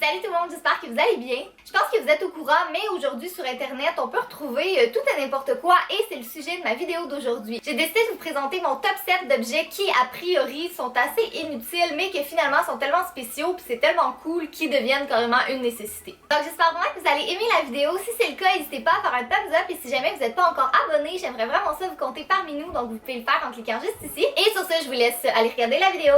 Salut tout le monde, j'espère que vous allez bien. Je pense que vous êtes au courant, mais aujourd'hui sur internet, on peut retrouver tout et n'importe quoi et c'est le sujet de ma vidéo d'aujourd'hui. J'ai décidé de vous présenter mon top 7 d'objets qui, a priori, sont assez inutiles, mais que finalement sont tellement spéciaux puis c'est tellement cool qu'ils deviennent carrément une nécessité. Donc j'espère vraiment que vous allez aimer la vidéo. Si c'est le cas, n'hésitez pas à faire un thumbs up et si jamais vous n'êtes pas encore abonné, j'aimerais vraiment ça vous compter parmi nous, donc vous pouvez le faire en cliquant juste ici. Et sur ce, je vous laisse aller regarder la vidéo.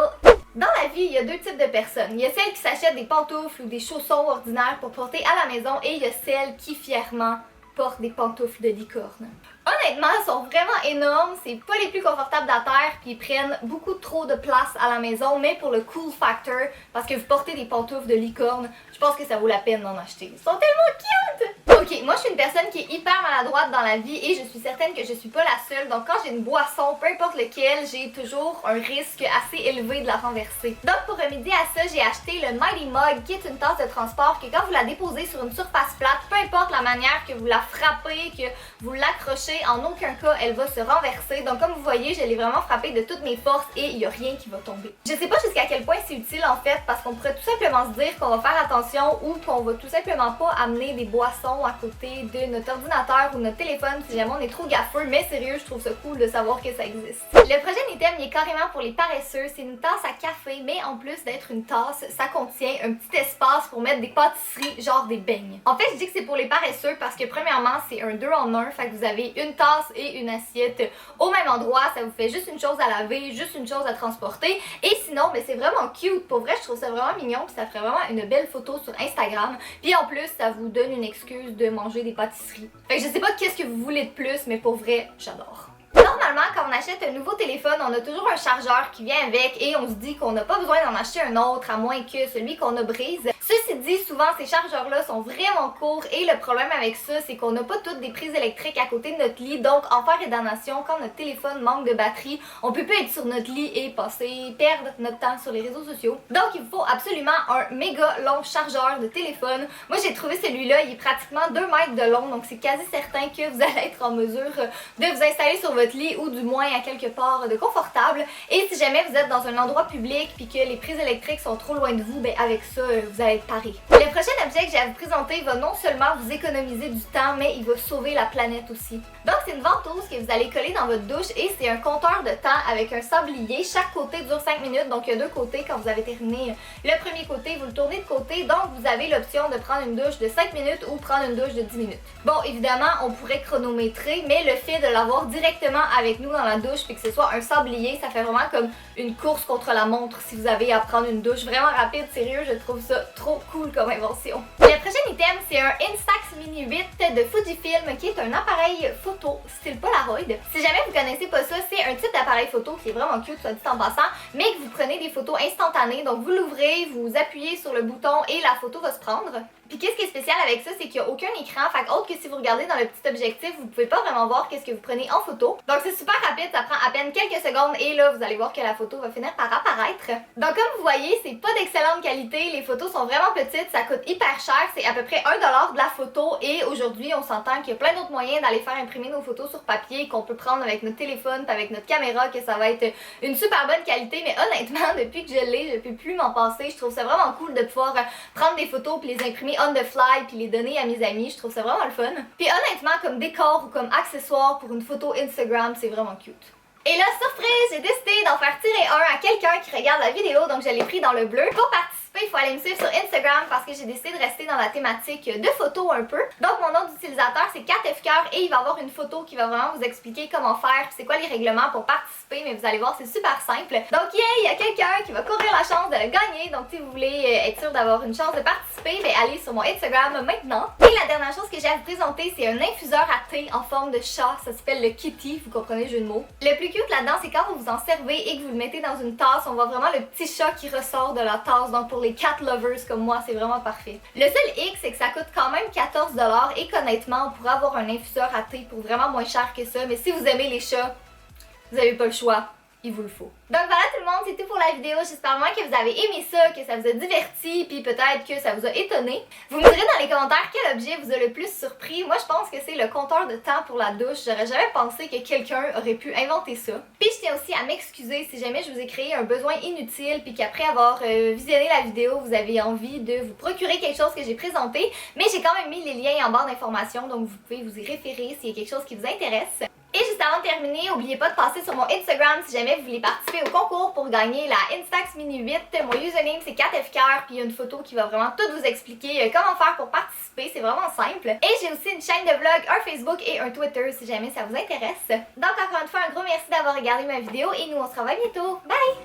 Dans la vie, il y a deux types de personnes. Il y a celles qui s'achètent des pantoufles ou des chaussons ordinaires pour porter à la maison et il y a celles qui fièrement portent des pantoufles de licorne. Honnêtement, elles sont vraiment énormes, c'est pas les plus confortables de la terre puis ils prennent beaucoup trop de place à la maison, mais pour le cool factor, parce que vous portez des pantoufles de licorne, je pense que ça vaut la peine d'en acheter. Ils sont tellement cute! Ok, moi je suis une personne qui est hyper maladroite dans la vie et je suis certaine que je suis pas la seule, donc quand j'ai une boisson, peu importe lequel, j'ai toujours un risque assez élevé de la renverser. Donc pour remédier à ça, j'ai acheté le Mighty Mug qui est une tasse de transport que quand vous la déposez sur une surface plate, peu importe la manière que vous la frappez, que vous l'accrochez, en aucun cas elle va se renverser. Donc comme vous voyez, je l'ai vraiment frappée de toutes mes forces et il n'y a rien qui va tomber. Je sais pas jusqu'à quel point c'est utile en fait parce qu'on pourrait tout simplement se dire qu'on va faire attention ou qu'on va tout simplement pas amener des boissons à côté de notre ordinateur ou notre téléphone si jamais on est trop gaffeux, mais sérieux, je trouve ça cool de savoir que ça existe. Le prochain item, il est carrément pour les paresseux, c'est une tasse à café, mais en plus d'être une tasse, ça contient un petit espace pour mettre des pâtisseries, genre des beignes. En fait, je dis que c'est pour les paresseux parce que premièrement, c'est un 2 en 1, fait que vous avez une tasse et une assiette au même endroit, ça vous fait juste une chose à laver, juste une chose à transporter, et sinon, ben, c'est vraiment cute, pour vrai, je trouve ça vraiment mignon, puis ça ferait vraiment une belle photo sur Instagram, puis en plus, ça vous donne une excuse de manger des pâtisseries. Fait que je sais pas qu'est-ce que vous voulez de plus, mais pour vrai, j'adore. Normalement, quand on achète un nouveau téléphone, on a toujours un chargeur qui vient avec et on se dit qu'on n'a pas besoin d'en acheter un autre à moins que celui qu'on a brise. Ceci dit, souvent ces chargeurs-là sont vraiment courts et le problème avec ça, c'est qu'on n'a pas toutes des prises électriques à côté de notre lit. Donc, en faire et damnation, quand notre téléphone manque de batterie, on peut pas être sur notre lit et perdre notre temps sur les réseaux sociaux. Donc, il vous faut absolument un méga long chargeur de téléphone. Moi, j'ai trouvé celui-là, il est pratiquement 2 mètres de long, donc c'est quasi certain que vous allez être en mesure de vous installer sur votre lit ou du moins à quelque part de confortable. Et si jamais vous êtes dans un endroit public puis que les prises électriques sont trop loin de vous, ben avec ça, vous allez être paré. Le prochain objet que j'ai à vous présenter va non seulement vous économiser du temps, mais il va sauver la planète aussi. Donc c'est une ventouse que vous allez coller dans votre douche et c'est un compteur de temps avec un sablier. Chaque côté dure 5 minutes, donc il y a 2 côtés. Quand vous avez terminé le premier côté, vous le tournez de côté, donc vous avez l'option de prendre une douche de 5 minutes ou prendre une douche de 10 minutes. Bon, évidemment, on pourrait chronométrer, mais le fait de l'avoir directement avec nous dans la douche puis que ce soit un sablier, ça fait vraiment comme une course contre la montre si vous avez à prendre une douche vraiment rapide. Sérieux, je trouve ça trop cool comme invention. Le prochain item, c'est un Instax Mini 8 de Fujifilm qui est un appareil photo style Polaroid. Si jamais vous connaissez pas ça, c'est un type d'appareil photo qui est vraiment cute, soit dit en passant, mais que vous prenez des photos instantanées. Donc vous l'ouvrez, vous appuyez sur le bouton et la photo va se prendre. Puis qu'est-ce qui est spécial avec ça, c'est qu'il n'y a aucun écran, fait autre que si vous regardez dans le petit objectif, vous pouvez pas vraiment voir qu'est-ce que vous prenez en photo. Donc c'est super rapide, ça prend à peine quelques secondes et là vous allez voir que la photo va finir par apparaître. Donc comme vous voyez, c'est pas d'excellente qualité, les photos sont vraiment petites, ça coûte hyper cher, c'est à peu près 1$ de la photo et aujourd'hui on s'entend qu'il y a plein d'autres moyens d'aller faire imprimer nos photos sur papier qu'on peut prendre avec notre téléphone, avec notre caméra, que ça va être une super bonne qualité, mais honnêtement depuis que je l'ai, je peux plus m'en passer, je trouve ça vraiment cool de pouvoir prendre des photos puis les imprimer on the fly puis les donner à mes amis, je trouve ça vraiment le fun. Puis honnêtement, comme décor ou comme accessoire pour une photo Instagram, c'est vraiment cute. Et là, surprise, j'ai décidé d'en faire tirer un à quelqu'un qui regarde la vidéo, donc je l'ai pris dans le bleu. Pour participer, il faut aller me suivre sur Instagram parce que j'ai décidé de rester dans la thématique de photos un peu. Donc mon nom d'utilisateur c'est 4Fcoeur et il va y avoir une photo qui va vraiment vous expliquer comment faire, c'est quoi les règlements pour participer, mais vous allez voir c'est super simple. Donc il y a quelqu'un qui va courir la chance de le gagner, donc si vous voulez être sûr d'avoir une chance de participer, ben allez sur mon Instagram maintenant. Et la dernière chose que j'ai à vous présenter, c'est un infuseur à thé en forme de chat, ça s'appelle le Kitty, vous comprenez le jeu de mots. Le plus cute là-dedans, c'est quand vous vous en servez et que vous le mettez dans une tasse, on voit vraiment le petit chat qui ressort de la tasse, donc pour les cat lovers comme moi, c'est vraiment parfait. Le seul hic, c'est que ça coûte quand même 14$ et qu'honnêtement, on pourrait avoir un infuseur à thé pour vraiment moins cher que ça, mais si vous aimez les chats, vous n'avez pas le choix, il vous le faut. Donc voilà tout le monde, c'est tout pour la vidéo, j'espère vraiment que vous avez aimé ça, que ça vous a diverti, puis peut-être que ça vous a étonné. Vous me direz dans les commentaires quel objet vous a le plus surpris. Moi je pense que c'est le compteur de temps pour la douche. J'aurais jamais pensé que quelqu'un aurait pu inventer ça. Puis je tiens aussi à m'excuser si jamais je vous ai créé un besoin inutile, puis qu'après avoir visionné la vidéo, vous avez envie de vous procurer quelque chose que j'ai présenté. Mais j'ai quand même mis les liens en barre d'informations, donc vous pouvez vous y référer s'il y a quelque chose qui vous intéresse. Et juste avant de terminer, n'oubliez pas de passer sur mon Instagram si jamais vous voulez participer au concours pour gagner la Instax Mini 8. Mon username c'est 4fcœur, puis il y a une photo qui va vraiment tout vous expliquer comment faire pour participer, c'est vraiment simple. Et j'ai aussi une chaîne de vlog, un Facebook et un Twitter si jamais ça vous intéresse. Donc encore une fois, un gros merci d'avoir regardé ma vidéo et nous on se revoit bientôt. Bye!